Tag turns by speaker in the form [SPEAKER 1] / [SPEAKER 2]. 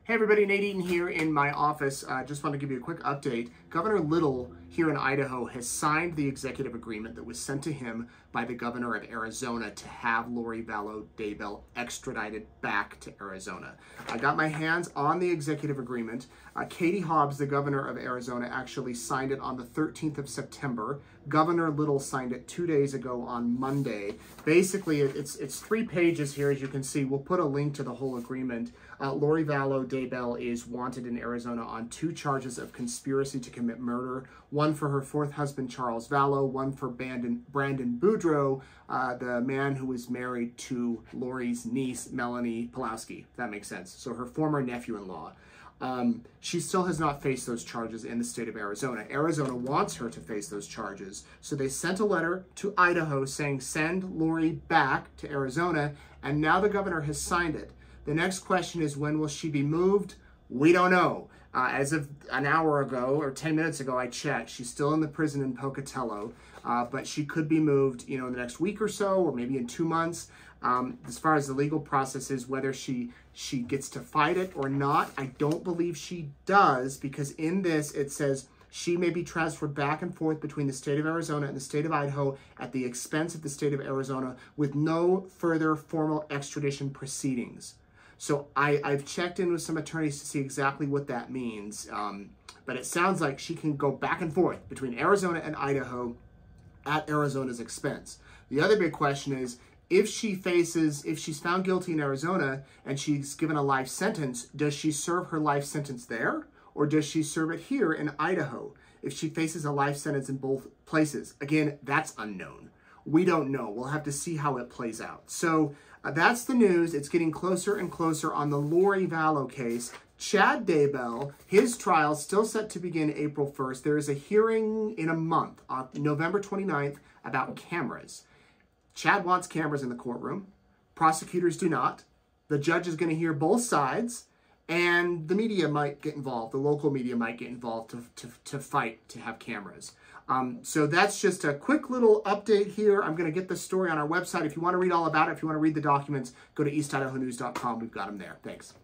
[SPEAKER 1] Hey everybody, Nate Eaton here in my office. Just want to give you a quick update. Governor Little here in Idaho has signed the executive agreement that was sent to him by the governor of Arizona to have Lori Vallow Daybell extradited back to Arizona. I got my hands on the executive agreement. Katie Hobbs, the governor of Arizona, actually signed it on the 13th of September. Governor Little signed it 2 days ago on Monday. Basically, it's 3 pages here, as you can see. We'll put a link to the whole agreement. Lori Vallow Daybell is wanted in Arizona on 2 charges of conspiracy to commit murder, one for her 4th husband, Charles Vallow, one for Brandon Boudreaux, the man who was married to Lori's niece, Melanie Pulaski, if that makes sense. So her former nephew-in-law. She still has not faced those charges in the state of Arizona. Arizona wants her to face those charges. So they sent a letter to Idaho saying, send Lori back to Arizona, and now the governor has signed it. The next question is, when will she be moved? We don't know. As of an hour ago or 10 minutes ago, I checked. She's still in the prison in Pocatello, but she could be moved, in the next week or so, or maybe in 2 months. As far as the legal process is, whether she gets to fight it or not, I don't believe she does, because in this it says she may be transferred back and forth between the state of Arizona and the state of Idaho at the expense of the state of Arizona with no further formal extradition proceedings. So I've checked in with some attorneys to see exactly what that means. But it sounds like she can go back and forth between Arizona and Idaho at Arizona's expense. The other big question is, if she's found guilty in Arizona and she's given a life sentence, does she serve her life sentence there, or does she serve it here in Idaho? If she faces a life sentence in both places, again, that's unknown. We don't know. We'll have to see how it plays out. So that's the news. It's getting closer and closer on the Lori Vallow case. Chad Daybell, his trial is still set to begin April 1st. There is a hearing in a month, on November 29th, about cameras. Chad wants cameras in the courtroom. Prosecutors do not. The judge is going to hear both sides, and the media might get involved. The local media might get involved to fight to have cameras. So that's just a quick little update here. I'm going to get the story on our website. If you want to read all about it, if you want to read the documents, go to eastidahonews.com. We've got them there. Thanks.